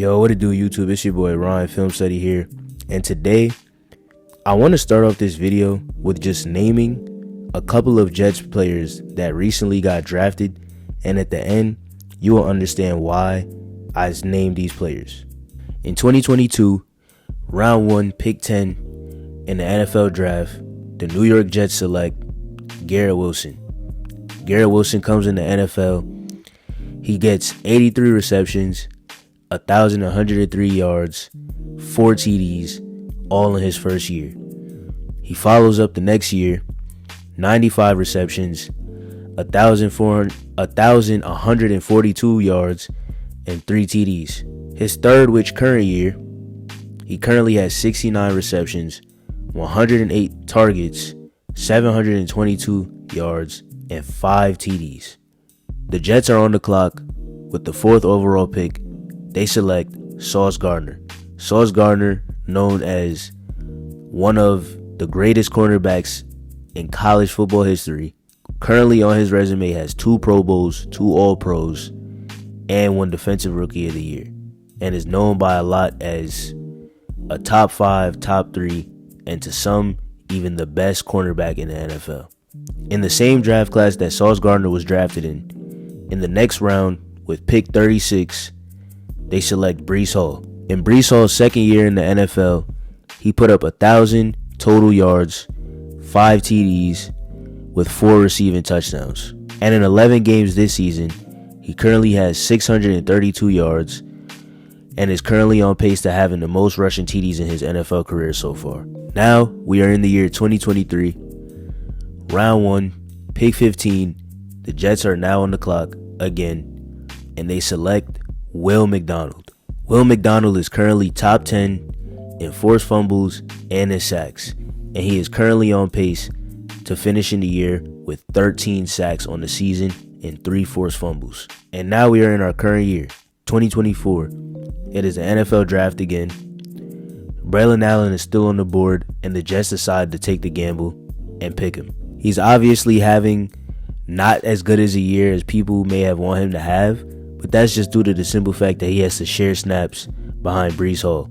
Yo, what it do, YouTube? It's your boy Ryan Film Study here, and today I want to start off this video with just naming a couple of Jets players that recently got drafted, and at the end you will understand why I named these players. In 2022, round 1, pick 10 in the NFL draft, the New York Jets select Garrett Wilson. Garrett Wilson comes in the NFL. He gets 83 receptions, 1,103 yards, 4 TDs, all in his first year. He follows up the next year, 95 receptions, 1,142 yards, and 3 TDs. His third, which current year, he currently has 69 receptions, 108 targets, 722 yards, and 5 TDs. The Jets are on the clock with the 4th overall pick. They select Sauce Gardner. Sauce Gardner, known as one of the greatest cornerbacks in college football history, currently on his resume has 2 Pro Bowls, 2 All-Pros, and 1 Defensive Rookie of the Year, and is known by a lot as a top 5, top 3, and to some, even the best cornerback in the NFL. In the same draft class that Sauce Gardner was drafted in the next round, with pick 36, they select Breece Hall. In Breece Hall's second year in the NFL, he put up 1,000 total yards, 5 TDs, with 4 receiving touchdowns. And in 11 games this season, he currently has 632 yards and is currently on pace to having the most rushing TDs in his NFL career so far. Now, we are in the year 2023. Round 1, pick 15. The Jets are now on the clock again, and they select Will McDonald. Will McDonald is currently top 10 in forced fumbles and in sacks, and he is currently on pace to finish in the year with 13 sacks on the season and 3 forced fumbles. And now we are in our current year, 2024. It is the NFL draft again. Braylon Allen is still on the board, and the Jets decide to take the gamble and pick him. He's obviously having not as good as a year as people may have wanted him to have, but that's just due to the simple fact that he has to share snaps behind Breece Hall.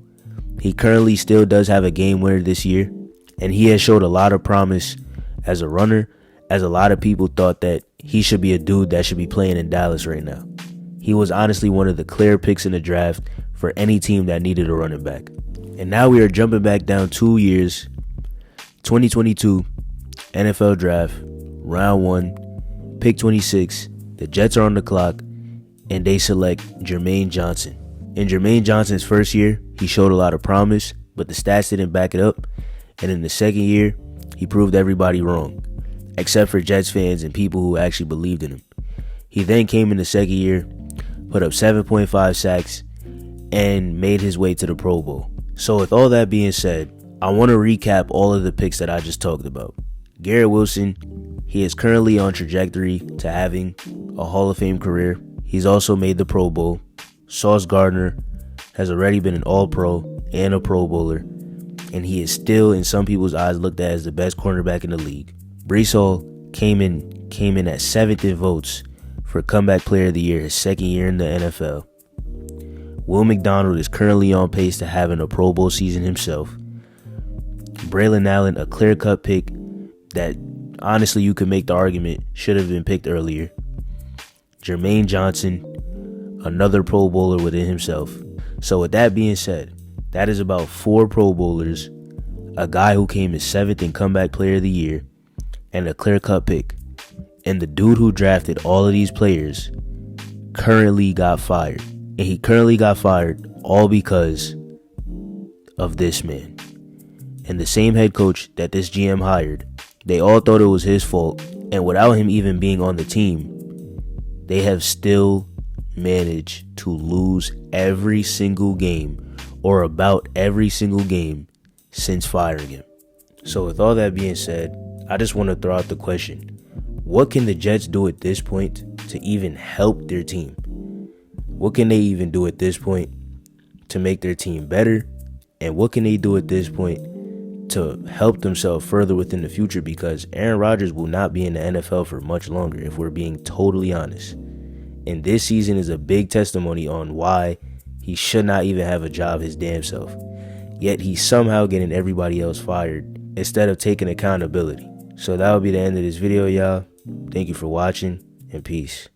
He currently still does have a game winner this year, and he has showed a lot of promise as a runner, as a lot of people thought that he should be a dude that should be playing in Dallas right now. He was honestly one of the clear picks in the draft for any team that needed a running back. And now we are jumping back down 2 years, 2022 NFL draft, round 1, pick 26. The Jets are on the clock, and they select Jermaine Johnson. In Jermaine Johnson's first year, he showed a lot of promise, but the stats didn't back it up. And in the second year, he proved everybody wrong, except for Jets fans and people who actually believed in him. He then came in the second year, put up 7.5 sacks, and made his way to the Pro Bowl. So with all that being said, I want to recap all of the picks that I just talked about. Garrett Wilson, he is currently on trajectory to having a Hall of Fame career. He's also made the Pro Bowl. Sauce Gardner has already been an All-Pro and a Pro Bowler, and he is still, in some people's eyes, looked at as the best cornerback in the league. Breece Hall came in at 7th in votes for Comeback Player of the Year, his second year in the NFL. Will McDonald is currently on pace to having a Pro Bowl season himself. Braylon Allen, a clear-cut pick that honestly you could make the argument should have been picked earlier. Jermaine Johnson, another Pro Bowler within himself. So with that being said, that is about 4 Pro Bowlers, a guy who came in 7th in Comeback Player of the Year, and a clear-cut pick. And the dude who drafted all of these players currently got fired. And he currently got fired all because of this man. And the same head coach that this GM hired, they all thought it was his fault. And without him even being on the team, they have still managed to lose every single game, or about every single game, since firing him. So with all that being said, I just want to throw out the question: what can the Jets do at this point to even help their team? What can they even do at this point to make their team better? And what can they do at this point to help themselves further within the future? Because Aaron Rodgers will not be in the NFL for much longer, if we're being totally honest. And this season is a big testimony on why He should not even have a job his damn self. Yet he's somehow getting everybody else fired instead of taking accountability. So that will be the end of this video, y'all. Thank you for watching, and peace.